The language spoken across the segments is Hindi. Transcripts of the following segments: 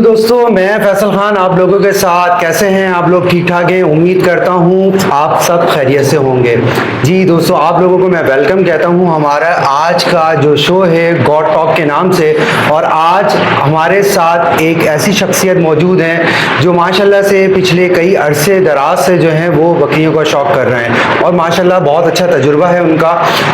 दोस्तों, मैं फैसल खान आप लोगों के साथ। कैसे हैं आप लोग? ठीक ठाक हैं? उम्मीद करता हूं आप सब खैरियत से होंगे। जी दोस्तों, आप लोगों को मैं वेलकम कहता हूं हमारा आज का जो शो है गॉड टॉक के नाम से। और आज हमारे साथ एक ऐसी शख्सियत मौजूद हैं जो माशाल्लाह से पिछले कई अरसे दराज से जो हैं वो बकरियों का शौक़ कर रहे हैं और माशाल्लाह बहुत अच्छा तजुर्बा है उनका।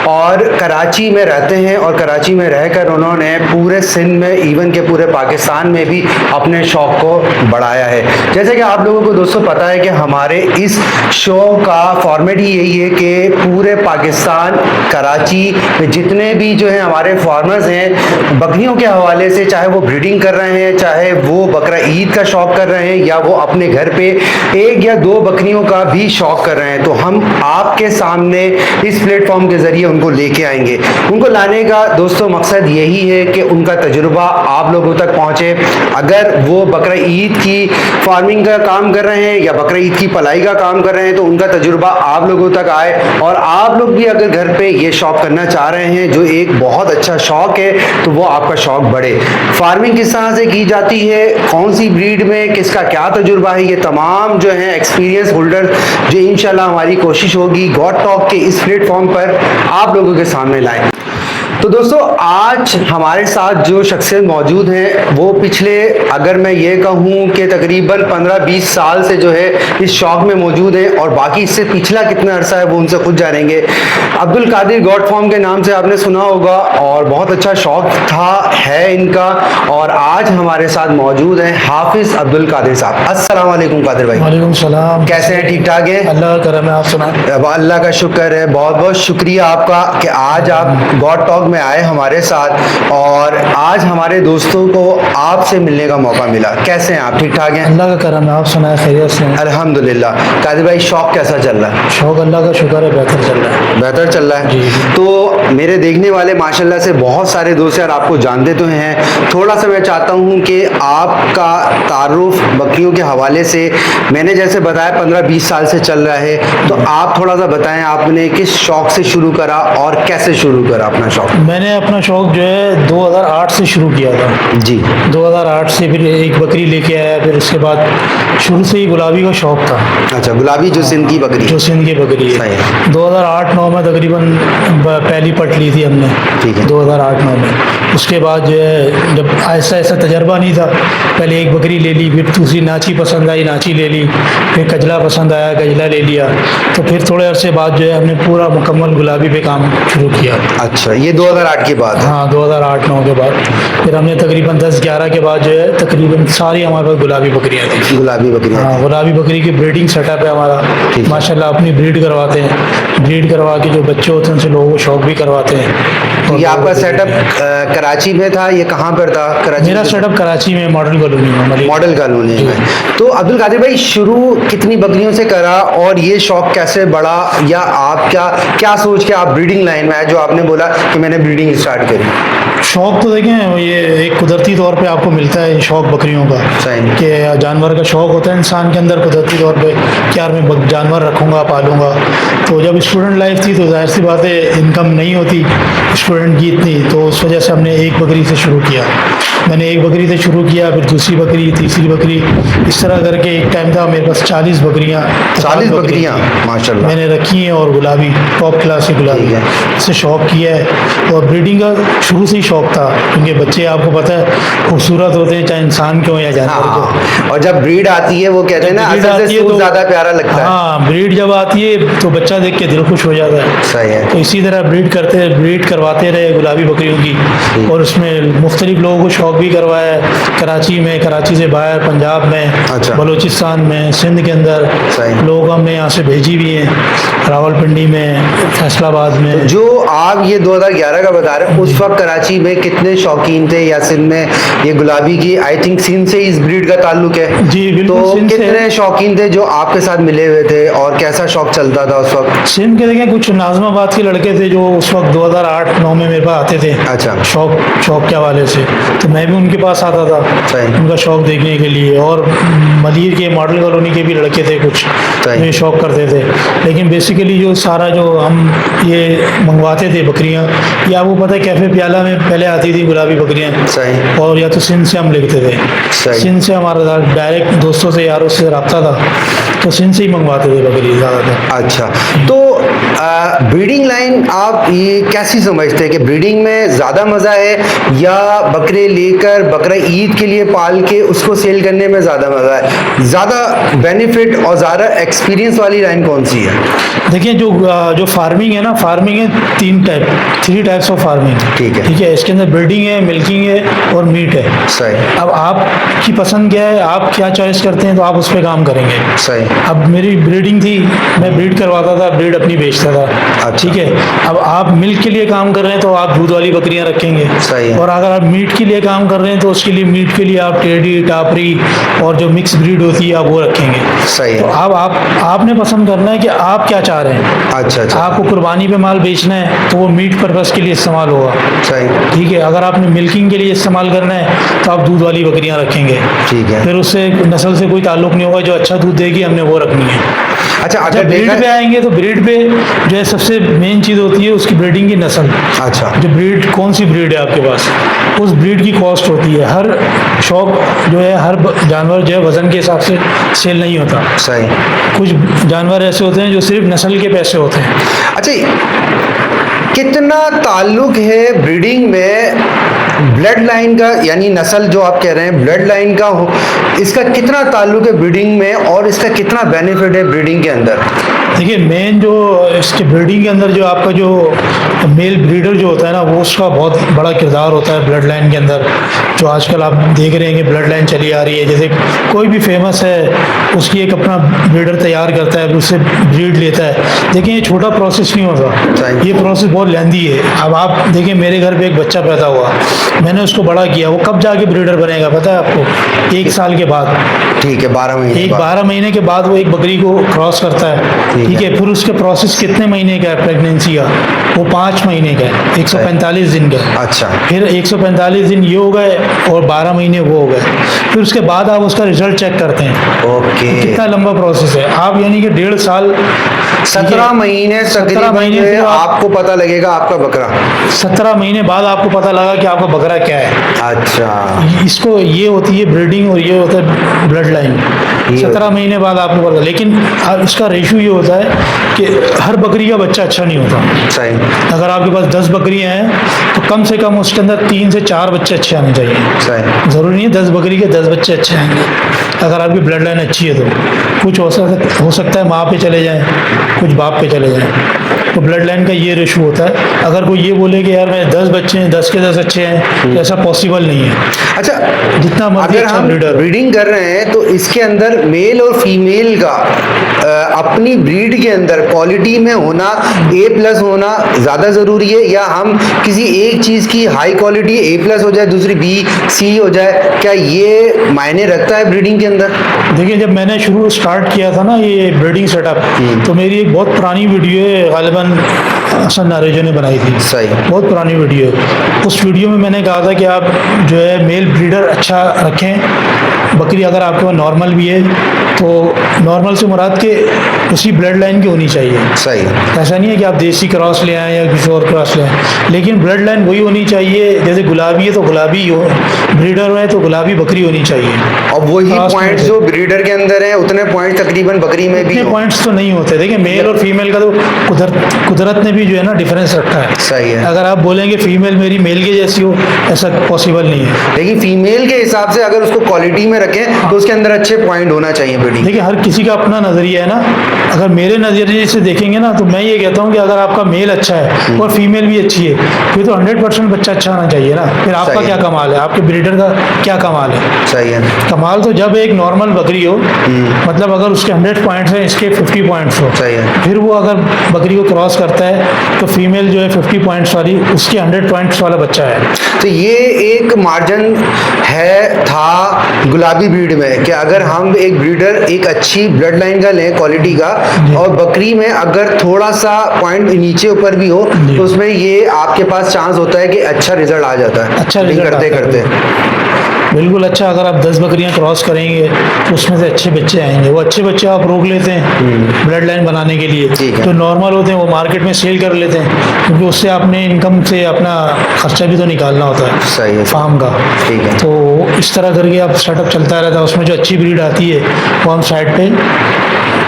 और कराची में रहते हैं और कराची में रहकर उन्होंने पूरे सिंध में, इवन के पूरे पाकिस्तान में भी अपने शौक़ को बढ़ाया है। जैसे कि आप लोगों को दोस्तों पता है कि हमारे इस शो का फॉर्मेट ही यही है कि पूरे पाकिस्तान, कराची में जितने भी जो है हमारे फार्मर्स हैं बकरियों के हवाले से, चाहे वो ब्रीडिंग कर रहे हैं, चाहे वो बकरा ईद का शौक़ कर रहे हैं या वो अपने घर पे एक या दो बकरियों का भी शौक़ कर रहे हैं, तो हम आपके सामने इस प्लेटफॉर्म के ज़रिए उनको लेके आएंगे। उनको लाने का दोस्तों मकसद यही है कि उनका तजुर्बा आप लोगों तक पहुँचे। अगर वो बकरा ईद की फार्मिंग का काम कर रहे हैं या बकरा ईद की पलाई का काम कर रहे हैं तो उनका तजुर्बा आप लोगों तक आए। और आप लोग भी अगर घर पे ये शौक़ करना चाह रहे हैं जो एक बहुत अच्छा शौक़ है, तो वो आपका शौक़ बढ़े। फार्मिंग किस तरह से की जाती है, कौन सी ब्रीड में किसका क्या तजुर्बा है, ये तमाम जो है एक्सपीरियंस होल्डर जो इंशाल्लाह हमारी कोशिश होगी गॉड टॉक के इस प्लेटफॉर्म पर आप लोगों के सामने लाएं। तो दोस्तों, आज हमारे साथ जो शख्सियत मौजूद हैं वो पिछले, अगर मैं ये कहूँ कि तकरीबन 15-20 साल से जो है इस शौक़ में मौजूद हैं और बाकी इससे पिछला कितना अरसा है वो उनसे खुद जानेंगे। अब्दुल कादिर गॉड फार्म के नाम से आपने सुना होगा और बहुत अच्छा शौक़ है इनका। और आज हमारे साथ मौजूद हैं हाफिज़ अब्दुल कादिर साहब। अस्सलाम वालेकुम कादिर भाई। वालेकुम सलाम। कैसे हैं? ठीक ठाक हैं? अल्लाह का करम है, आप सुनाएं। अल्लाह का शुक्र है, बहुत बहुत शुक्रिया आपका कि आज आप गॉड टॉक में आए हमारे साथ और आज हमारे दोस्तों को आपसे मिलने का मौका मिला। कैसे हैं आप? ठीक ठाक हैं? अल्लाह का करम है, आप सुनाएं, खैरियत से हैं? अल्हम्दुलिल्लाह। कादिर भाई, शौक़ कैसा चल रहा है? शौक़ अल्लाह का शुक्र है, बेहतर चल रहा है। बेहतर चल रहा है जी। तो मेरे देखने वाले माशाल्लाह से बहुत सारे दोस्त यार आपको जानते तो हैं। थोड़ा सा मैं चाहता हूँ कि आपका तारुफ बकरियों के हवाले से, मैंने जैसे बताया 15-20 साल से चल रहा है, तो आप थोड़ा सा बताएं आपने किस शौक़ से शुरू करा और कैसे शुरू करा अपना शौक़? मैंने अपना शौक़ जो है 2008 से शुरू किया था। जी। 2008 से फिर एक बकरी लेके आया, फिर उसके बाद शुरू से ही गुलाबी का शौक़ था। अच्छा, गुलाबी जो सिंध की बकरी? जो सिंध की बकरी सही है। है। 2008-9 में तकरीबन पहली पट ली थी हमने। ठीक है। 2008-9 में। उसके बाद जो है जब ऐसा ऐसा तजर्बा नहीं था, पहले एक बकरी ले ली, फिर दूसरी नाची पसंद आई, नाची ले ली, फिर कजला पसंद आया, कजला ले लिया। तो फिर थोड़े अरसे बाद जो है हमने पूरा मुकम्मल गुलाबी पे काम शुरू किया। अच्छा, ये 2008 के बाद? हाँ, 2008-9 के बाद फिर हमने तकरीबन 10-11 के बाद जो है तकरीबन सारी हमारे पास गुलाबी बकरियाँ थी। गुलाबी बकरियाँ? हाँ, गुलाबी बकरी की ब्रीडिंग सेटअप है हमारा। माशाल्लाह अपनी ब्रीड करवाते हैं, ब्रीड करवा के जो बच्चे होते हैं उनसे लोगों को शौक़ भी करवाते हैं। ये आपका सेटअप कराची में था, ये कहाँ पर था? कराची? मेरा सेटअप कराची में मॉडल कॉलोनी में। मॉडल कॉलोनी में। तो अब्दुल कादिर भाई, शुरू कितनी बकरियों से करा और ये शौक़ कैसे बढ़ा, या आप क्या सोच के आप ब्रीडिंग लाइन में आए जो आपने बोला कि मैंने ब्रीडिंग स्टार्ट करी? शौक़ तो देखें, ये एक कुदरती तौर पे आपको मिलता है शौक़ बकरियों का, कि जानवर का शौक़ होता है इंसान के अंदर कुदरती तौर पे कि यार मैं जानवर रखूँगा, पालूँगा। तो जब स्टूडेंट लाइफ थी तो जाहिर सी बात है इनकम नहीं होती स्टूडेंट की इतनी, तो उस वजह से हमने एक बकरी से शुरू किया। मैंने एक बकरी से शुरू किया, फिर दूसरी बकरी, तीसरी बकरी, इस तरह करके एक टाइम था मेरे पास 40 बकरियाँ। 40 बकरियाँ माशाल्लाह मैंने रखी हैं और गुलाबी टॉप क्लास की गुलाबी है, इससे शौक़ किया है। और ब्रीडिंग का शुरू से ही शौक़ था, क्योंकि बच्चे आपको पता है खूबसूरत होते हैं, चाहे इंसान के हो या जानवर को। और जब ब्रीड आती है वो कहते हैं ना असल से तो ज़्यादा प्यारा लगता है। हाँ, ब्रीड जब आती है तो बच्चा देख के दिल खुश हो जाता है। सही है। तो इसी तरह ब्रीड करवाते रहे गुलाबी बकरियों की, और उसमें मुख्तलिफ लोगों को शौक़ भी करवाया है। कराची में, कराची से बाहर पंजाब में, अच्छा। बलूचिस्तान में, सिंध के अंदर लोग हमने यहाँ से भेजी भी हैं, रावलपिंडी में, फैसलाबाद में। जो आप ये 2011 का बता रहे हैं, उस वक्त कराची में कितने शौकीन थे, या सिंध में ये गुलाबी की? आई थिंक सिंध से इस ब्रीड का ताल्लुक है। जी बिल्कुल। तो कितने शौकीन थे जो आपके साथ मिले हुए थे और कैसा शौक चलता था उस वक्त? सिंध के देखें कुछ नाज़माबाद के लड़के थे जो उस वक्त 2008-9 में मेरे पास आते थे। अच्छा। शौक के हवाले से तो मैं भी उनके पास आता था उनका शौक देखने के लिए। और मलिर के मॉडल कॉलोनी के भी लड़के थे कुछ जो शौक करते थे। लेकिन बेसिकली जो सारा जो हम ये मंगवाते थे बकरियां, ये आपको पता है कैफे प्याला में पहले आती थी गुलाबी बकरियां, सही। और या तो सिंध से हम लिखते थे, सही। सिंध से हमारा डायरेक्ट दोस्तों से यारों से रब्ता था, तो सिंध से ही मंगवाते थे बकरी ज़्यादातर। अच्छा, तो ब्रीडिंग लाइन आप ये कैसी समझते हैं कि ब्रीडिंग में ज़्यादा मज़ा है या बकरे लेकर बकरा ईद के लिए पाल के उसको सेल करने में ज़्यादा मज़ा है? ज़्यादा बेनिफिट और ज़्यादा एक्सपीरियंस वाली लाइन कौन सी है? देखिए जो फार्मिंग है ना, फार्मिंग है थ्री टाइप्स ऑफ फार्मिंग। ठीक है। ठीक है, इसके अंदर ब्रीडिंग है, मिल्किंग है और मीट है। सही। अब आपकी पसंद क्या है, आप क्या चॉइस करते हैं, तो आप उस पर काम करेंगे। सही। अब मेरी ब्रीडिंग थी, मैं ब्रीड करवाता था, ब्रीड अपनी बेचता था। अच्छा। ठीक है। अब आप मिल्क के लिए काम कर रहे हैं तो आप दूध वाली बकरियां रखेंगे। सही है। और अगर आप मीट के लिए काम कर रहे हैं तो उसके लिए मीट के लिए आप टेडी, टापरी और जो मिक्स ब्रीड होती है आप वो रखेंगे। सही है। तो अब आपने पसंद करना है कि आप क्या चाह रहे हैं। अच्छा अच्छा। आपको कुर्बानी पे माल बेचना है तो वो मीट पर्पस के लिए इस्तेमाल होगा। सही। ठीक है। अगर आपने मिल्किंग के लिए इस्तेमाल करना है तो आप दूध वाली बकरियां रखेंगे। ठीक है। फिर उससे नस्ल से कोई ताल्लुक नहीं होगा, जो अच्छा दूध देगी हमने वो रखनी है। अच्छा, जब अगर ब्रीड पे देखा आएंगे तो ब्रीड पे जो है सबसे मेन चीज़ होती है उसकी ब्रीडिंग की नस्ल। अच्छा। जो ब्रीड कौन सी ब्रीड है आपके पास, उस ब्रीड की कॉस्ट होती है। हर शौक जो है, हर जानवर जो है वज़न के हिसाब से सेल नहीं होता। सही। कुछ जानवर ऐसे होते हैं जो सिर्फ नस्ल के पैसे होते हैं। अच्छा, कितना ताल्लुक है ब्रीडिंग में ब्लड लाइन का, यानी नस्ल जो आप कह रहे हैं ब्लड लाइन का हो, इसका कितना ताल्लुक है ब्रीडिंग में और इसका कितना बेनिफिट है ब्रीडिंग के अंदर? देखिए, मेन जो इसके ब्रीडिंग के अंदर जो आपका जो मेल ब्रीडर जो होता है ना, वो उसका बहुत बड़ा किरदार होता है ब्लड लाइन के अंदर। जो आजकल आप देख रहे हैं कि ब्लड लाइन चली आ रही है, जैसे कोई भी फेमस है उसकी एक अपना ब्रीडर तैयार करता है, उससे ब्रीड लेता है। देखिए, ये छोटा प्रोसेस नहीं होता, ये प्रोसेस बहुत लेंदी है। अब आप देखिए, मेरे घर पे एक बच्चा पैदा हुआ, मैंने उसको बड़ा किया, वो कब जाके ब्रीडर बनेगा पता है आपको? 1 साल के बाद। ठीक है, 12 महीने। 12 महीने के बाद वो एक बकरी को क्रॉस करता है। ठीक है। फिर उसके प्रोसेस कितने महीने का है प्रेगनेंसी का? वो 5 महीने का है, 145 दिन का है। अच्छा। फिर 145 दिन ये हो गए और 12 महीने वो हो गए। फिर उसके बाद आप उसका रिजल्ट चेक करते हैं। ओके। कितना लंबा प्रोसेस है। आप यानी कि 1.5 साल 17 महीने 17 महीने में फिर आपको पता लगेगा आपका बकरा। 17 महीने बाद आपको पता लगा कि आपका बकरा क्या है। अच्छा। इसको ये होती है ब्रीडिंग और ये होता है ब्लड लाइन। 17 महीने बाद आपको पता। लेकिन अब इसका रेशियो ये होता है कि हर बकरी का बच्चा अच्छा नहीं होता। सही। अगर आपके पास 10 बकरियां हैं तो कम से कम उसके अंदर 3 से 4 बच्चे अच्छे आने चाहिए। सही। ज़रूरी नहीं है 10 बकरी के 10 बच्चे अच्छे आएंगे। अगर आपकी ब्लड लाइन अच्छी है तो कुछ हो सकता है माँ पे चले जाएं, कुछ बाप पे चले जाएं। तो ब्लड लाइन का ये रेशो होता है। अगर कोई ये बोले कि यार मेरे 10 बच्चे हैं, 10 के 10 अच्छे हैं, तो ऐसा पॉसिबल नहीं है। अच्छा, जितना मर्जी अगर अच्छा हम ब्रीडर हो। ब्रीडिंग कर रहे हैं तो इसके अंदर मेल और फीमेल का अपनी ब्रीड के अंदर क्वालिटी में होना, A+ होना ज़्यादा ज़रूरी है, या हम किसी एक चीज़ की हाई क्वालिटी A+ हो जाए, दूसरी B, C हो जाए, क्या ये मायने रखता है ब्रीडिंग के अंदर? देखिए, जब मैंने स्टार्ट किया था ना ये ब्रीडिंग सेटअप, तो मेरी एक बहुत पुरानी वीडियो है, गालिबन हसन नारेजो ने बनाई थी। सही। बहुत पुरानी वीडियो है। उस वीडियो में मैंने कहा था कि आप जो है मेल ब्रीडर अच्छा रखें। बकरी अगर आपके पास नॉर्मल भी है तो नॉर्मल से मुराद के उसी ब्लड लाइन की होनी चाहिए। सही। ऐसा नहीं है कि आप देसी क्रॉस ले आएँ या किसी और क्रॉस ले आएँ, लेकिन ब्लड लाइन वही होनी चाहिए। जैसे गुलाबी है तो गुलाबी हो, ब्रीडर है तो गुलाबी बकरी होनी चाहिए। और वही क्रॉस में पॉइंट्स से। जो ब्रीडर के अंदर है उतने पॉइंट तकरीबन बकरी में भी इतने हो। पॉइंट्स तो नहीं होते। देखिए, मेल और फीमेल का तो कुदरत ने भी जो है ना डिफरेंस रखा है। सही है। अगर आप बोलेंगे फीमेल मेरी मेल के जैसी हो, ऐसा पॉसिबल नहीं है। लेकिन फीमेल के हिसाब से अगर उसको क्वालिटी में रखें तो उसके अंदर अच्छे पॉइंट होना चाहिए ब्रीडिंग। देखिए, हर किसी का अपना नज़रिया है ना। अगर मेरे नज़रिए से देखेंगे ना तो मैं ये कहता हूँ कि अगर आपका मेल अच्छा है और फीमेल भी अच्छी है, फिर तो 100% बच्चा अच्छा आना चाहिए ना। फिर आपका सही क्या है। कमाल है, आपके ब्रीडर का क्या कमाल है? सही है। कमाल तो जब एक नॉर्मल बकरी हो, मतलब अगर उसके 100 पॉइंट्स हैं, इसके 50 पॉइंट्स हो, सही है। फिर वो अगर बकरी को क्रॉस करता है तो फीमेल जो है 50 पॉइंट्स वाली, उसके 100 पॉइंट्स वाला बच्चा है। तो ये एक मार्जिन था गुलाबी ब्रीड में कि अगर हम एक ब्रीडर एक अच्छी ब्लड लाइन का लें क्वालिटी का, और बकरी में अगर थोड़ा सा पॉइंट नीचे ऊपर भी हो तो उसमें ये आपके पास चांस होता है कि अच्छा रिजल्ट आ जाता है। अच्छा रिजल्ट करते आता है। करते बिल्कुल अच्छा। अगर आप 10 बकरियां क्रॉस करेंगे तो उसमें से अच्छे बच्चे आएंगे। वो अच्छे बच्चे आप रोक लेते हैं ब्लड लाइन बनाने के लिए। ठीक है। जो नॉर्मल होते हैं वो मार्केट में सेल कर लेते हैं, क्योंकि उससे अपने इनकम से अपना खर्चा भी तो निकालना होता है सही है। फार्म का। ठीक है। तो इस तरह करके आप सेटअप चलता रहता है। उसमें जो अच्छी ब्रीड आती है वो हम साइड पे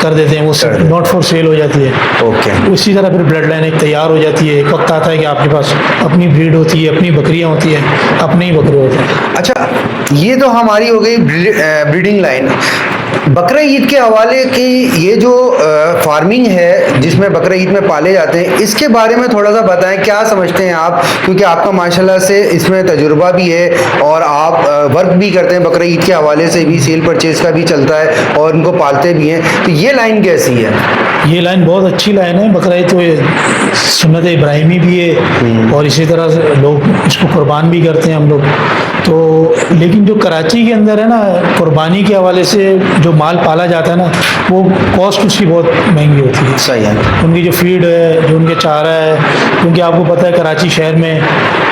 कर देते हैं, वो नॉट फॉर सेल हो जाती है। ओके। उसी तरह फिर ब्लड लाइन एक तैयार हो जाती है। एक वक्त आता है कि आपके पास अपनी ब्रीड होती है, अपनी बकरियां होती हैं, अपने ही बकरे होते हैं। अच्छा, ये तो हमारी हो गई ब्रीडिंग लाइन। बकरा ईद के हवाले की ये जो फार्मिंग है जिसमें बकरा ईद में पाले जाते हैं, इसके बारे में थोड़ा सा बताएं, क्या समझते हैं आप? क्योंकि आपका माशाल्लाह से इसमें तजुर्बा भी है और आप वर्क भी करते हैं बकरा ईद के हवाले से भी, सेल परचेज का भी चलता है और इनको पालते भी हैं, तो ये लाइन कैसी है? ये लाइन बहुत अच्छी लाइन है। बकरा ईद तो ये सुन्नत इब्राहिमी भी है और इसी तरह से लोग इसको कुर्बान भी करते हैं हम लोग। तो लेकिन जो कराची के अंदर है ना, कुर्बानी के हवाले से जो माल पाला जाता है ना, वो कॉस्ट उसकी बहुत महंगी होती है। सही है। उनकी जो फीड है, जो उनके चारा है, क्योंकि आपको पता है कराची शहर में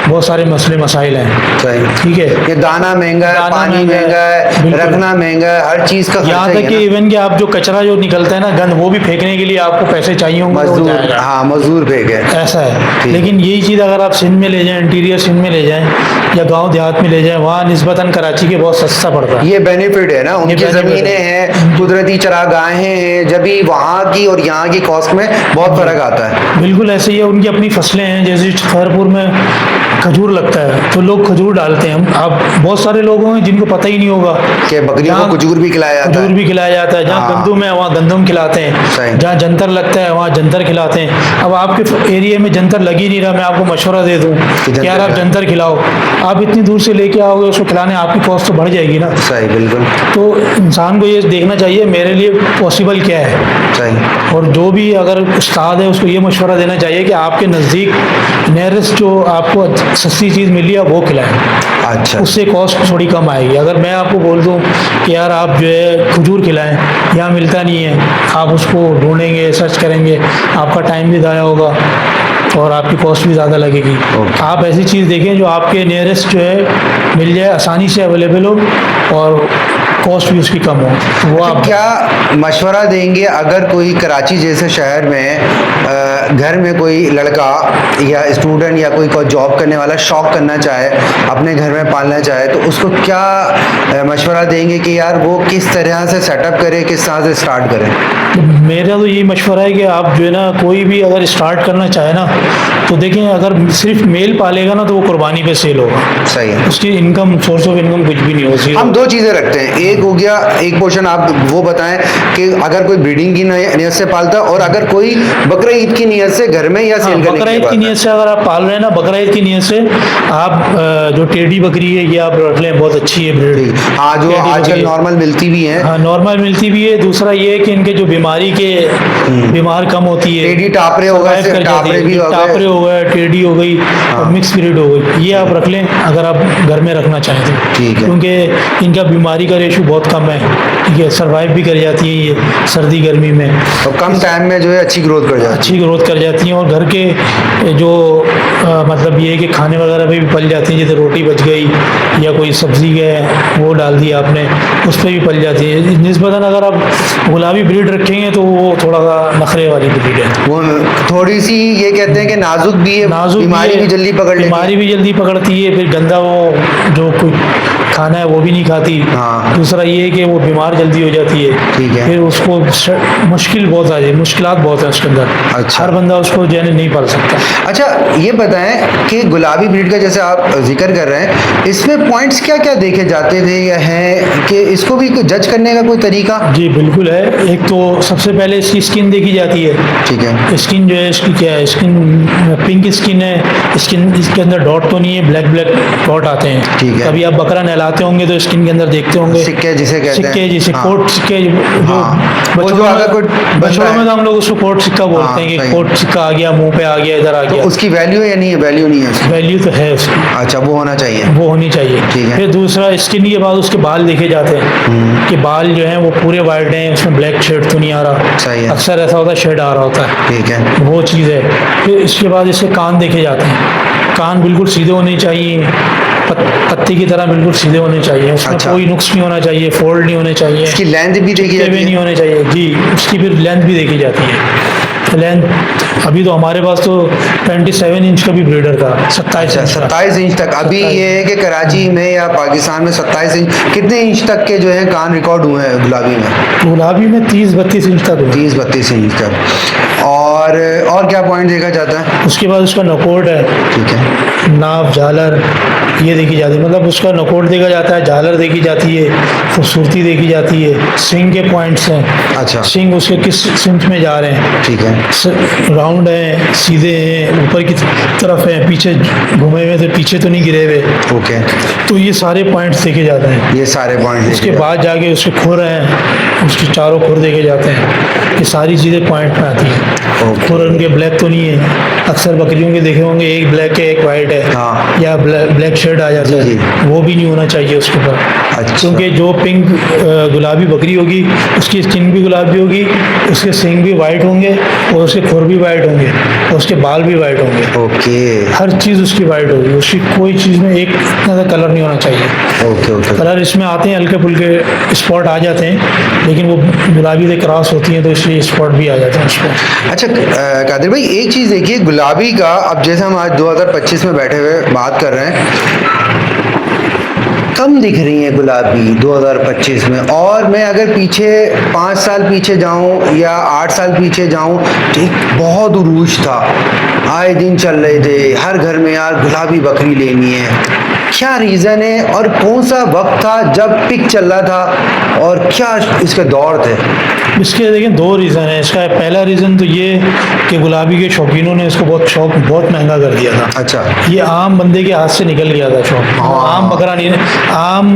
बहुत सारे मसले मसाइल हैं। सही। ठीक है। ये दाना महंगा है, पानी महंगा है, बिल्कुल। रखना महंगा है, हर चीज़ का यहाँ खर्चा तक ही कि है ना। इवन कि आप जो कचरा जो निकलता है ना, गंद, वो भी फेंकने के लिए आपको पैसे चाहिए होंगे तो वो मजदूर, जाएगा। हाँ मजदूर भेगे। ऐसा है। ठीक। लेकिन यही चीज़ अगर आप सिंध में ले जाएं, इंटीरियर सिंध में ले जाएं या गांव देहात में ले जाएं, वहाँ निस्बतन कराची के बहुत सस्ता पड़ता है। ये बेनिफिट है ना, उनकी benefit ज़मीनें है। हैं, कुदरती चरागाहें हैं, जब भी वहाँ की और यहाँ की कॉस्ट में बहुत फ़र्क आता है। बिल्कुल ऐसे ही है। उनकी अपनी फसलें हैं, जैसे फरपुर में खजूर लगता है तो लोग खजूर डालते हैं। अब बहुत सारे लोग होंगे जिनको पता ही नहीं होगा कि बकरियों को खजूर भी खिलाया जाता खजूर है। भी खिलाया जाता है। जहाँ हाँ। गंदम है वहाँ गंदम खिलाते सही। हैं, जहाँ जंतर लगता है वहाँ जंतर खिलाते हैं। अब आपके एरिया में जंतर लग ही नहीं रहा, मैं आपको मशवरा दे दूँ कि यार आप जंतर खिलाओ। आप इतनी दूर से लेके आओगे उसको खिलाने, आपकी कॉस्ट तो बढ़ जाएगी ना। सही, बिल्कुल तो इंसान को ये देखना चाहिए मेरे लिए पॉसिबल क्या है। सही। और जो भी अगर उस्ताद है उसको ये मशवरा देना चाहिए कि आपके नज़दीक नियरेस्ट जो आपको सस्ती चीज़ मिली है वो खिलाएं। अच्छा। उससे कॉस्ट थोड़ी कम आएगी। अगर मैं आपको बोल दूं कि यार आप जो है खजूर खिलाएं, यहाँ मिलता नहीं है, आप उसको ढूंढेंगे, सर्च करेंगे, आपका टाइम भी ज़ाया होगा और आपकी कॉस्ट भी ज़्यादा लगेगी। आप ऐसी चीज़ देखें जो आपके नियरेस्ट जो है मिल जाए, आसानी से अवेलेबल हो और कॉस्ट भी उसकी कम हो, वो आप क्या मशवरा देंगे अगर कोई कराची जैसे शहर में घर में कोई लड़का या स्टूडेंट या कोई जॉब करने वाला शौक करना चाहे, अपने घर में पालना चाहे, तो उसको क्या मशवरा देंगे कि यार वो किस तरह से सेटअप करे, किस तरह से स्टार्ट करे? मेरा तो यही मशवरा है कि आप जो है ना, कोई भी अगर स्टार्ट करना चाहे ना, तो देखें अगर सिर्फ मेल पालेगा ना तो वो कुर्बानी पे सेल होगा। सही है। उसकी इनकम, सोर्स ऑफ इनकम कुछ भी नहीं होती। हम दो चीज़ें रखते हैं, एक हो गया, एक पोर्शन आप वो बताएं कि अगर कोई ब्रीडिंग की नियत से पालता है और अगर कोई बकरा ईद की नियत से घर में या सेल करने बकरा ईद की नियत से अगर आप पाल रहे हैं ना, बकरा ईद की नियत से आप जो टेडी बकरी है ये आप रख लें, बहुत अच्छी है ब्रीड। हाँ, जो टेडी आजकल बकरी। नॉर्मल मिलती भी है। हाँ, नॉर्मल मिलती भी है। दूसरा ये है कि इनके जो बीमारी के बीमार कम होती है। टेडी टापरे हो गए, survive कर जाती टापरे है। भी हो गए। टापरे हो गए, टेडी हो गई और मिक्स ब्रीड हो गई, ये आप रख लें अगर आप घर में रखना चाहें तो। ठीक है। क्योंकि इनका बीमारी का रेशो बहुत कम है, ठीक है, सर्वाइव भी कर जाती हैं ये सर्दी गर्मी में, और कम टाइम में जो है अच्छी ग्रोथ कर जाती है। अच्छी ग्रोथ कर जाती हैं। और घर के जो मतलब ये है कि खाने वगैरह पे भी पल जाती हैं, जैसे रोटी बच गई या कोई सब्जी है वो डाल दी आपने, उस पर भी पल जाती है। निस्बतन अगर आप गुलाबी ब्रीड रखेंगे तो वो थोड़ा सा नखरे वाली ब्रीड है। वो थोड़ी सी ये कहते हैं कि नाजुक भी है, नाजुक बीमारी भी जल्दी पकड़ लेती है। बीमारी भी जल्दी पकड़ती है। फिर गंदा वो जो कोई खाना है वो भी नहीं खाती। हाँ। दूसरा ये है कि वो बीमार जल्दी हो जाती है। ठीक है। फिर उसको मुश्किल बहुत आ जाती है, मुश्किलात बहुत है उसके अंदर। अच्छा। हर बंदा उसको जो है नहीं पाल सकता। अच्छा, ये बताएं कि गुलाबी ब्रीड का जैसे आप जिक्र कर रहे हैं, इसमें पॉइंट्स क्या क्या देखे जाते थे या हैं कि इसको भी जज करने का कोई तरीका? जी बिल्कुल है। एक तो सबसे पहले इसकी स्किन देखी जाती है। ठीक है। स्किन जो है इसकी क्या है, स्किन पिंक स्किन है, स्किन इसके अंदर डॉट तो नहीं है, ब्लैक ब्लैक डॉट आते हैं। ठीक है। कभी आप बकरा नहलाते होंगे तो स्किन के अंदर देखते होंगे सिक्के जिसे कहते हैं। सिक्के, जिसे हाँ। कोट सिक्के जो हाँ। वो जो बछड़ों अगर कोई में बंदा बछड़ों में है। तो हम लोग उसको कोट सिक्का हाँ, बोलते हैं कि सही। कोट सिक्का आ गया, मुंह पे आ गया, इधर आ तो गया। उसकी वैल्यू है या नहीं है? वैल्यू नहीं है उसकी? वैल्यू तो है उसकी। अच्छा, वो होना चाहिए। वो होनी चाहिए। ठीक है। फिर दूसरा स्किन के बाद उसके बाल देखे जाते हैं कि बाल जो हैं वो पूरे वाइट हैं, उसमें ब्लैक शेड तो नहीं आ रहा। सही है। अक्सर ऐसा होता है शेड आ रहा होता है, ठीक है। वो चीज़ है। फिर इसके बाद इसके कान देखे जाते हैं। कान बिल्कुल सीधे होने चाहिए, पत्ती की तरह बिल्कुल सीधे होने चाहिए, उसमें अच्छा। कोई नुक्स नहीं होना चाहिए, फोल्ड नहीं होने चाहिए, इसकी लेंथ भी देखी चिपके जाती हुए नहीं है? होने चाहिए जी। उसकी फिर लेंथ भी देखी जाती है। लेंथ अभी तो हमारे पास तो 27 इंच का भी ब्रीडर था, 27 अच्छा, इंच का। 27 इंच तक। अभी 27 ये है कि कराची में या पाकिस्तान में 27 इंच, कितने इंच तक के जो है कान रिकॉर्ड हुए हैं गुलाबी में? गुलाबी में 30-32 इंच तक हुआ। 30-32 इंच तक। और क्या पॉइंट देखा जाता है? उसके बाद उसका नकोट है, ठीक है। नाप, झालर ये देखी जाती है, मतलब उसका नकोट देखा जाता है, झालर देखी जाती है, खूबसूरती देखी जाती है, स्विंग के पॉइंट्स हैं। अच्छा। स्विंग उसके किस सिंच में जा रहे हैं, ठीक है। राउंड है, सीधे हैं, ऊपर की तरफ है, पीछे घूमे हुए थे, पीछे तो नहीं गिरे हुए। ओके। तो ये सारे पॉइंट्स देखे जाते हैं। ये सारे पॉइंट उसके बाद जाके उसके खुर हैं, उसके चारों खुर देखे जाते हैं। ये सारी चीज़ें पॉइंट में आती हैं। खुर उनके ब्लैक तो नहीं है, अक्सर बकरियों के देखे होंगे एक ब्लैक है एक वाइट है, हाँ। या ब्लैक शेड आ जाता जी, है, वो भी नहीं होना चाहिए उसके ऊपर। अच्छा। क्योंकि जो पिंक गुलाबी बकरी होगी उसकी स्किन भी गुलाबी होगी, उसके सींग भी वाइट होंगे, और उसके खुर भी वाइट होंगे, और उसके बाल भी वाइट होंगे। ओके हर चीज़ उसकी वाइट होगी, उसकी कोई चीज़ में एक इतना सा कलर नहीं होना चाहिए। Okay okay. कलर इसमें आते हैं, हल्के फुल्के स्पॉट आ जाते हैं, लेकिन वो गुलाबी से क्रॉस होती हैं तो इसलिए स्पॉट भी आ जाते हैं उस पर। अच्छा कादिर भाई, एक चीज़ देखिए गुलाबी का, अब जैसे हम आज 2025 में बैठे हुए बात कर रहे हैं, कम दिख रही है गुलाबी 2025 में। और मैं अगर पीछे 5 साल पीछे जाऊं या 8 साल पीछे जाऊं तो एक बहुत उरूज था, आए दिन चल रहे थे हर घर में यार गुलाबी बकरी लेनी है। क्या रीज़न है और कौन सा वक्त था जब पिक चल रहा था और क्या इसके दौर थे? इसके देखिए 2 रीज़न है। इसका पहला रीज़न तो ये कि गुलाबी के शौकीनों ने इसको बहुत महंगा कर दिया था। अच्छा। ये आम बंदे के हाथ से निकल गया था शौक। हाँ। आम बकरा नहीं, आम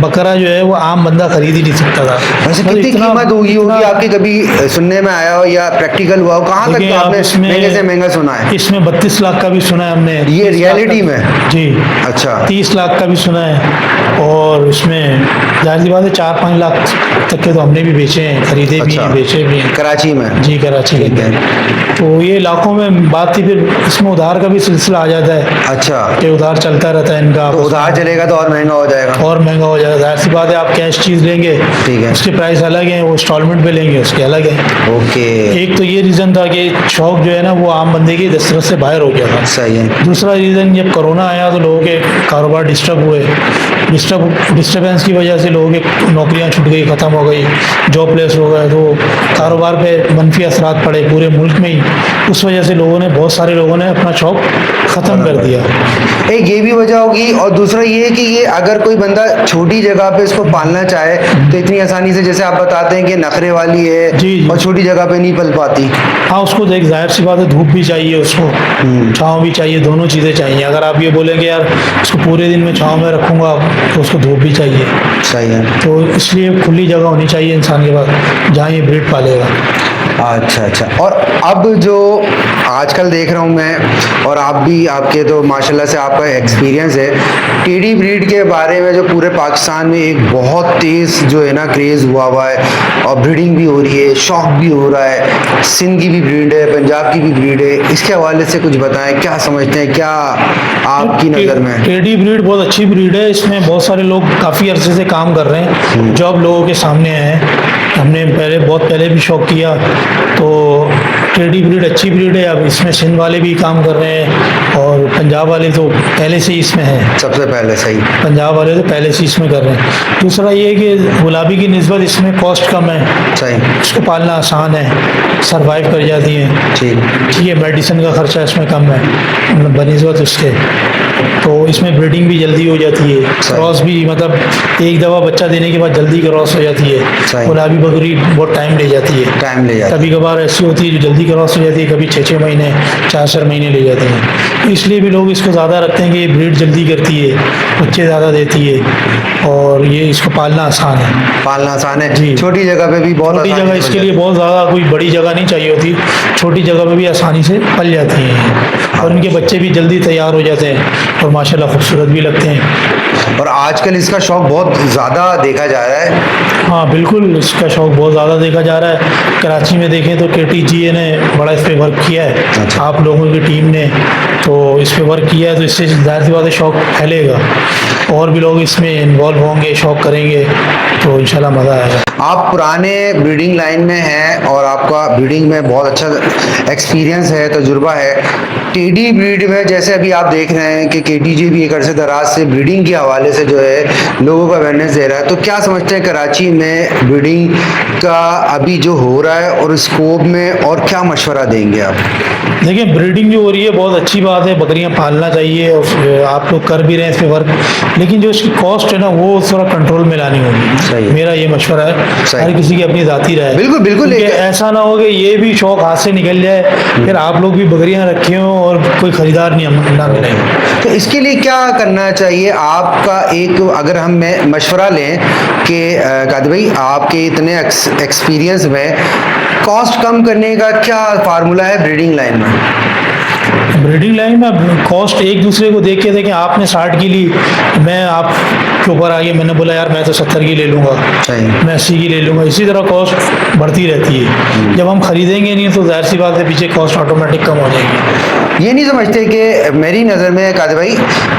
बकरा जो है वो आम बंदा खरीद ही नहीं सकता था। वैसे मतलब कितनी कीमत होगी आपकी, कभी सुनने में आया हो या प्रैक्टिकल हुआ हो? कहाँ तक देखिए, तो आप आपने इसमें- महंगे से महंगा सुना है? इसमें 32 लाख का भी सुना है हमने। ये 30 लाख रियलिटी का- में? जी। अच्छा। 30 लाख का भी सुना है, और इसमें जाहिर सी बात है 4-5 लाख तक के तो हमने भी बेचे हैं, खरीदे भी अच्छा। हैं, बेचे भी हैं। कराची में? जी, कराची के ठीक है। अंदर। तो ये लाखों में बात थी। फिर इसमें उधार का भी सिलसिला आ जाता है अच्छा। कि उधार चलता रहता है इनका। तो उधार चलेगा तो और महंगा हो जाएगा? और महंगा हो जाएगा, जाहिर सी बात है। आप कैश चीज़ लेंगे, ठीक है। उसके प्राइस अलग हैं, वो इंस्टॉलमेंट पे लेंगे उसके अलग हैं। ओके। एक तो ये रीज़न था कि शौक जो है ना वो आम बंदे की दस्तरत से बाहर हो गया था। सही है। दूसरा रीज़न, जब कोरोना आया तो लोगों के कारोबार डिस्टर्ब हुए। डिस्टर्बेंस की वजह से लोगों की नौकरियां छूट गई, ख़त्म हो गई, जॉबलेस हो गए, तो कारोबार पे मनफी असरात पड़े पूरे मुल्क में ही। उस वजह से बहुत सारे लोगों ने अपना शौक ख़त्म कर दिया। एक ये भी वजह होगी, और दूसरा ये कि ये अगर कोई बंदा छोटी जगह पे इसको पालना चाहे तो इतनी आसानी से, जैसे आप बताते हैं कि नखरे वाली है जी, जी। और छोटी जगह पे नहीं पल पाती। हाँ, उसको देख, जाहिर सी बात है धूप भी चाहिए उसको, छाँव भी चाहिए, दोनों चीज़ें चाहिए। अगर आप ये बोलेंगे यार उसको पूरे दिन में छाँव में रखूँगा तो उसको धूप भी चाहिए। सही है। तो इसलिए खुली जगह होनी चाहिए इंसान के पास जहाँ ये ब्रीड पालेगा। अच्छा अच्छा। और अब जो आजकल देख रहा हूँ मैं, और आप भी, आपके तो माशाल्लाह से आपका एक्सपीरियंस है, टेडी ब्रीड के बारे में जो पूरे पाकिस्तान में एक बहुत तेज़ जो है ना क्रेज़ हुआ है, और ब्रीडिंग भी हो रही है, शौक भी हो रहा है। सिंध की भी ब्रीड है, पंजाब की भी ब्रीड है, इसके हवाले से कुछ बताएं, क्या समझते हैं, क्या आपकी नज़र में? टेडी ब्रीड बहुत अच्छी ब्रीड है। इसमें बहुत सारे लोग काफ़ी अरसे से काम कर रहे हैं, जॉब लोगों के सामने है। हमने बहुत पहले भी शौक किया, तो टेडी ब्रीड अच्छी ब्रीड है। अब इसमें सिंध वाले भी काम कर रहे हैं, और पंजाब वाले तो पहले से ही इसमें हैं। सबसे पहले सही, पंजाब वाले तो पहले से इसमें कर रहे हैं। दूसरा ये है कि गुलाबी की निस्बत इसमें कॉस्ट कम है, सही। इसको पालना आसान है, सरवाइव कर जाती है। ठीक। ठीक है, मेडिसिन का खर्चा इसमें कम है बनिस्बत उसके, तो इसमें ब्रीडिंग भी जल्दी हो जाती है। क्रॉस भी, मतलब एक दफ़ा बच्चा देने के बाद जल्दी क्रॉस हो जाती है। गुलाबी बकरी बहुत टाइम ले जाती है, कभी कभार ऐसी होती है जो जल्दी क्रॉस हो जाती है, कभी 6-6 महीने 4-4 महीने ले जाती हैं। तो इसलिए भी लोग इसको ज़्यादा रखते हैं कि ये ब्रीड जल्दी करती है, बच्चे ज़्यादा देती है, और ये इसको पालना आसान है। पालना आसान है जी। छोटी जगह पे भी, बहुत छोटी जगह, इसके लिए बहुत ज़्यादा कोई बड़ी जगह नहीं चाहिए होती, छोटी जगह पे भी आसानी से पल जाती हैं, और इनके बच्चे भी जल्दी तैयार हो जाते हैं और माशाल्लाह खूबसूरत भी लगते हैं। और आजकल इसका शौक बहुत ज़्यादा देखा जा रहा है। हाँ बिल्कुल, इसका शौक बहुत ज़्यादा देखा जा रहा है। कराची में देखें तो KTGA ने बड़ा इस पर वर्क किया है। अच्छा। आप लोगों की टीम ने तो इस पर वर्क किया है, तो इससे ज़ाहिर सी बात है शौक फैलेगा और भी लोग इसमें इन्वॉल्व होंगे, शौक करेंगे, तो इंशाल्लाह मज़ा आएगा। आप पुराने ब्रीडिंग लाइन में हैं और आपका ब्रीडिंग में बहुत अच्छा एक्सपीरियंस है, तजुर्बा है। टेडी ब्रीड में जैसे अभी आप देख रहे हैं कि KTGA भी एक अरसे दराज से ब्रीडिंग के हवाले से जो है लोगों को अवेयरनेस दे रहा है, तो क्या समझते हैं कराची में ब्रीडिंग का अभी जो हो रहा है और स्कोप में, और क्या मशवरा देंगे आप? देखिए, ब्रीडिंग जो हो रही है बहुत अच्छी बात है, बकरियां पालना चाहिए और आप लोग कर भी रहे हैं इस पे वर्क, लेकिन जो इसकी कॉस्ट है ना वो थोड़ा कंट्रोल में लानी सही होगी। है। मेरा ये मशवरा है, सही। हर किसी की अपनी ज़ाती राय है। बिल्कुल, बिल्कुल। क्योंकि ऐसा ना हो कि ये भी शौक हाथ से निकल जाए, फिर आप लोग भी बकरियां रखे हों और कोई ख़रीदार ना मिले। तो इसके लिए क्या करना चाहिए आपका, एक अगर हम मशवरा लें कि कादिर भाई आपके इतने एक्सपीरियंस में कॉस्ट कम करने का क्या फार्मूला है ब्रीडिंग लाइन में? ब्रीडिंग लाइन में कॉस्ट एक दूसरे को देख के देखें, आपने 60 की ली, मैं आपके ऊपर आ गया, मैंने बोला यार मैं तो 70 की ले लूँगा, सही। मैं 80 की ले लूँगा, इसी तरह कॉस्ट बढ़ती रहती है। जब हम खरीदेंगे नहीं तो जाहिर सी बात है पीछे कॉस्ट ऑटोमेटिक कम हो जाएगी। ये नहीं समझते कि मेरी नज़र में कादिर भाई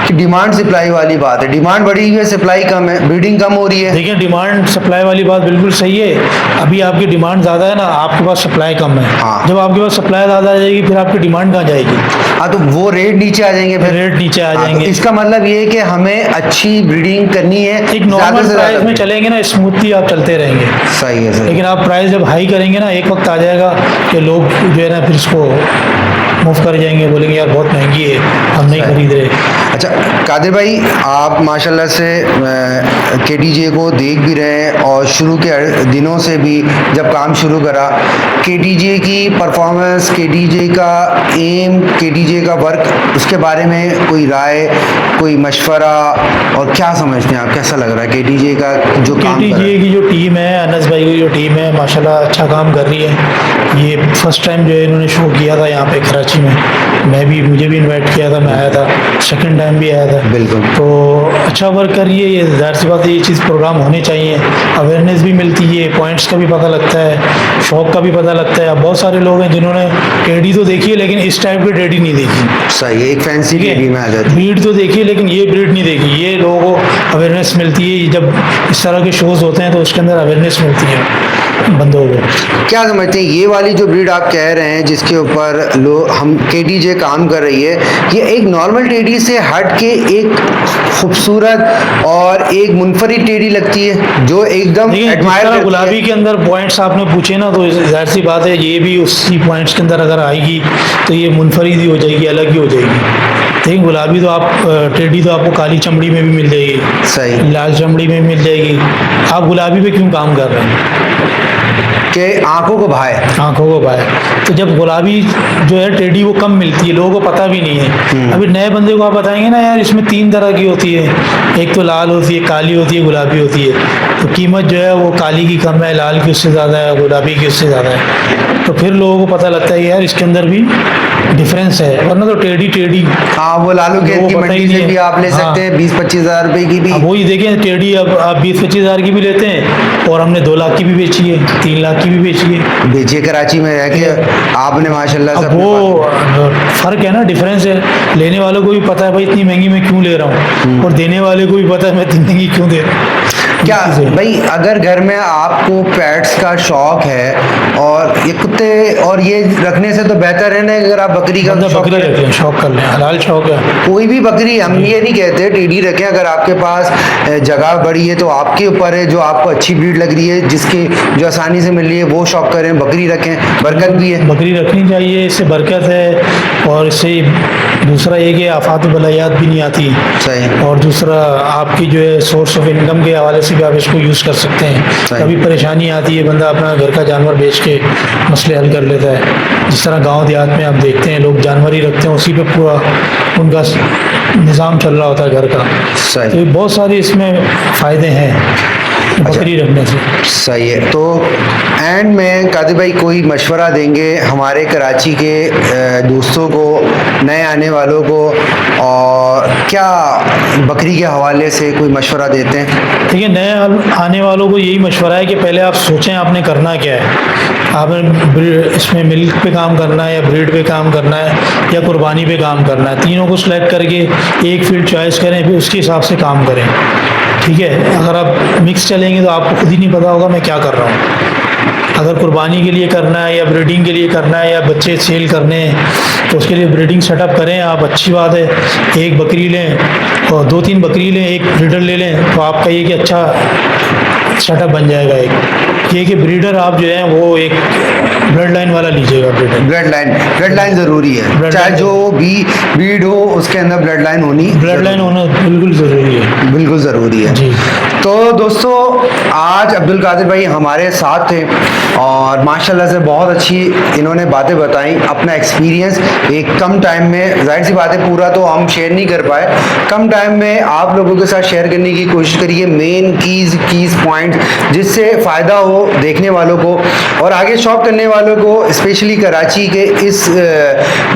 कि डिमांड सप्लाई वाली बात है, डिमांड बढ़ी हुई है, सप्लाई कम है, ब्रीडिंग कम हो रही है। देखिए, डिमांड सप्लाई वाली बात बिल्कुल सही है। अभी आपकी डिमांड ज़्यादा है ना, आपके पास सप्लाई कम है। हाँ। जब आपके पास सप्लाई ज़्यादा आ जाएगी फिर आपकी डिमांड कहाँ जाएगी? हाँ, तो वो रेट नीचे आ जाएंगे, फिर रेट नीचे आ हाँ, तो जाएंगे। इसका मतलब ये है कि हमें अच्छी ब्रीडिंग करनी है, एक ज़्यादा नॉर्मल से प्राइस ज़्यादा। में चलेंगे ना, स्मूथली आप चलते रहेंगे। सही है, सही। लेकिन आप प्राइस जब हाई करेंगे ना, एक वक्त आ जाएगा कि लोग जो है ना फिर इसको मूव कर जाएंगे, बोलेंगे यार बहुत महंगी है, हम नहीं खरीद रहे। अच्छा कादिर भाई, आप माशाल्लाह से KTGA को देख भी रहे हैं और शुरू के दिनों से भी जब काम शुरू करा, KTGA की परफॉर्मेंस, KTGA का एम, KTGA का वर्क, उसके बारे में कोई राय, कोई मशवरा, और क्या समझते हैं आप, कैसा लग रहा है KTGA का जो काम कर रहा है? KTGA की जो टीम है, अनस भाई की जो टीम है, माशाल्लाह अच्छा काम कर रही है। ये फर्स्ट टाइम जो है इन्होंने शो किया था यहाँ पे कराची में, मुझे भी इनवाइट किया था, मैं आया था, सेकंड टाइम भी आया था। बिल्कुल। तो अच्छा वर्क कर रही है ये, जाहिर सी बात है ये चीज़ प्रोग्राम होने चाहिए, अवेयरनेस भी मिलती है, पॉइंट्स का भी पता लगता है, शौक का भी पता लगता है। अब बहुत सारे लोग हैं जिन्होंने टेडी तो देखी है लेकिन इस टाइप की टेडी नहीं देखी। सही है, एक फैंसी ठीक है? टेडी में आ जाती है। ब्रीड तो देखी है लेकिन ये ब्रीड नहीं देखी। ये लोगों को अवेयरनेस मिलती है, जब इस तरह के शोज़ होते हैं तो उसके अंदर अवेयरनेस मिलती है बंदों को। क्या समझते हैं ये वाली जो ब्रीड आप कह रहे हैं जिसके ऊपर लोग हम KTGA काम कर रही है, ये एक नॉर्मल टेडी से हट के एक खूबसूरत और एक मुनफरिद टेडी लगती है जो एकदम देखिए, जिस एडमायर तरह करती गुलाबी है। के अंदर पॉइंट्स आपने पूछे ना, तो जाहिर सी बात है ये भी उसी पॉइंट्स के अंदर अगर आएगी तो ये मुनफरिद ही हो जाएगी, अलग ही हो जाएगी। देखिए, गुलाबी तो आप टेडी तो आपको काली चमड़ी में भी मिल जाएगी, सही। लाल चमड़ी में मिल जाएगी। आप गुलाबी पे क्यों काम कर रहे हैं? कि आंखों को भाए। आंखों को पाए। तो जब गुलाबी जो है टेडी वो कम मिलती है, लोगों को पता भी नहीं है। अभी नए बंदे को आप बताएंगे ना यार इसमें 3 तरह की होती है, एक तो लाल होती है, काली होती है, गुलाबी होती है। तो कीमत जो है वो काली की कम है, लाल की उससे ज़्यादा है, गुलाबी की उससे ज़्यादा है। तो फिर लोगों को पता लगता है यार इसके अंदर भी डिफरेंस है, वरना तो टेडी हाँ, वो लालू गेंद लोगों की को पता ही मंडी से नहीं भी है। आप ले सकते हैं, 20-25 हज़ार रुपए की भी। अब वही देखें, टेडी अब आप 20-25 हज़ार की भी लेते हैं और हमने 2 लाख की भी बेची है, 3 लाख की भी बेची है। बेचे कराची में रह के आपने माशाल्लाह से अब अपने वो फर्क है ना, डिफरेंस है। लेने वालों को भी पता है भाई इतनी महंगी मैं क्यों ले रहा हूँ, और देने वाले को भी पता है मैं इतनी महंगी क्यों दे रहा हूँ। क्या भाई, अगर घर में आपको पेट्स का शौक है और ये कुत्ते और ये रखने से तो बेहतर है ना अगर आप बकरी का बंदा शौक बकरी करें। रखें, शौक कर लें, हलाल शौक है। कोई भी बकरी, हम ये नहीं कहते टेडी रखें, अगर आपके पास जगह बड़ी है तो आपके ऊपर है, जो आपको अच्छी ब्रीड लग रही है, जिसकी जो आसानी से मिल रही है वो शौक करें, बकरी रखें, बरकत भी है। बकरी रखनी चाहिए, इससे बरकत है, और इससे दूसरा ये कि आफात बलायात भी नहीं आती। सही। और दूसरा आपकी जो है सोर्स ऑफ इनकम के हवाले से भी आप इसको यूज़ कर सकते हैं। सही। कभी परेशानी आती है, बंदा अपना घर का जानवर बेच के मसले हल कर लेता है। जिस तरह गांव देहात में आप देखते हैं लोग जानवर ही रखते हैं, उसी पे पूरा उनका निज़ाम चल रहा होता है घर का। सही। तो बहुत सारे इसमें फ़ायदे हैं बकरी रखने से। सही है। तो एंड में कादिर भाई कोई मशवरा देंगे हमारे कराची के दोस्तों को, नए आने वालों को, और क्या बकरी के हवाले से कोई मशवरा देते हैं? देखिए, नए आने वालों को यही मशवरा है कि पहले आप सोचें आपने करना क्या है। आपने इसमें मिल्क पे काम करना है या ब्रीड पे काम करना है या कुर्बानी पे काम करना है। तीनों को सिलेक्ट करके एक फील्ड चॉइस करें, फिर उसके हिसाब से काम करें। ठीक है, अगर आप मिक्स चलेंगे तो आपको खुद ही नहीं पता होगा मैं क्या कर रहा हूँ। अगर कुर्बानी के लिए करना है या ब्रीडिंग के लिए करना है या बच्चे सेल करने हैं तो उसके लिए ब्रीडिंग सेटअप करें आप, अच्छी बात है। एक बकरी लें और 2-3 बकरी लें, एक ब्रीडर ले लें तो आपका ये कि अच्छा सेटअप बन जाएगा। एक ये कि ब्रीडर आप जो है वो एक ब्लड लाइन वाला लीजिएगा। ब्लड लाइन ज़रूरी है, चाहे जो भी ब्रीड हो उसके अंदर ब्लड लाइन होना बिल्कुल ज़रूरी है, बिल्कुल ज़रूरी है जी। तो दोस्तों, आज अब्दुल कादिर भाई हमारे साथ थे और माशाल्लाह से बहुत अच्छी इन्होंने बातें बताई, अपना एक्सपीरियंस एक कम टाइम में, जाहिर सी बात है पूरा तो हम शेयर नहीं कर पाए, कम टाइम में आप लोगों के साथ शेयर करने की कोशिश करिए मेन कीज़ पॉइंट, जिससे फ़ायदा हो देखने वालों को और आगे शॉप करने वालों को, स्पेशली कराची के इस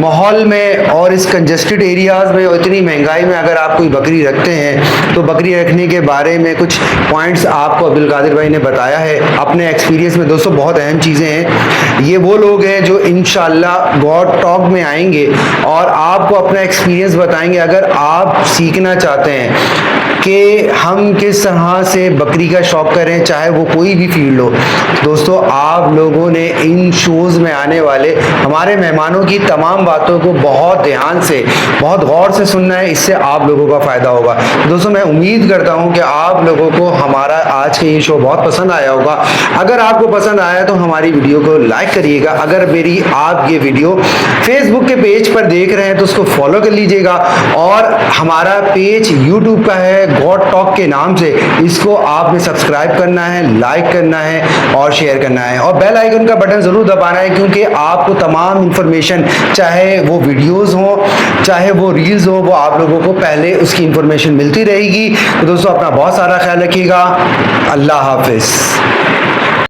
माहौल में और इस कंजस्टेड एरियाज़ में और इतनी महंगाई में अगर आप कोई बकरी रखते हैं तो बकरी रखने के बारे में कुछ पॉइंट्स आपको अब्दुल कादिर भाई ने बताया है अपने एक्सपीरियंस में। दोस्तों, बहुत अहम चीज़ें हैं, ये वो लोग हैं जो इंशाल्लाह गॉड टॉक में आएंगे और आपको अपना एक्सपीरियंस बताएंगे। अगर आप सीखना चाहते हैं कि हम किस तरह से बकरी का शौक करें, चाहे वो कोई भी फील्ड हो, दोस्तों आप लोगों ने इन शोज़ में आने वाले हमारे मेहमानों की तमाम बातों को बहुत ध्यान से, बहुत गौर से सुनना है, इससे आप लोगों का फ़ायदा होगा। दोस्तों, मैं उम्मीद करता हूं कि आप लोगों को हमारा आज का ये शो बहुत पसंद आया होगा। अगर आपको पसंद आया तो हमारी वीडियो को लाइक करिएगा। अगर मेरी आप ये वीडियो फेसबुक के पेज पर देख रहे हैं तो उसको फॉलो कर लीजिएगा और हमारा पेज यूट्यूब का है गॉड टॉक के नाम से, इसको आपने सब्सक्राइब करना है, लाइक करना है और शेयर करना है और बेल आइकन का बटन ज़रूर दबाना है, क्योंकि आपको तमाम इंफॉर्मेशन, चाहे वो वीडियोस हो चाहे वो रील्स हो, वो आप लोगों को पहले उसकी इंफॉर्मेशन मिलती रहेगी। तो दोस्तों, अपना बहुत सारा ख्याल रखिएगा। अल्लाह हाफिज़।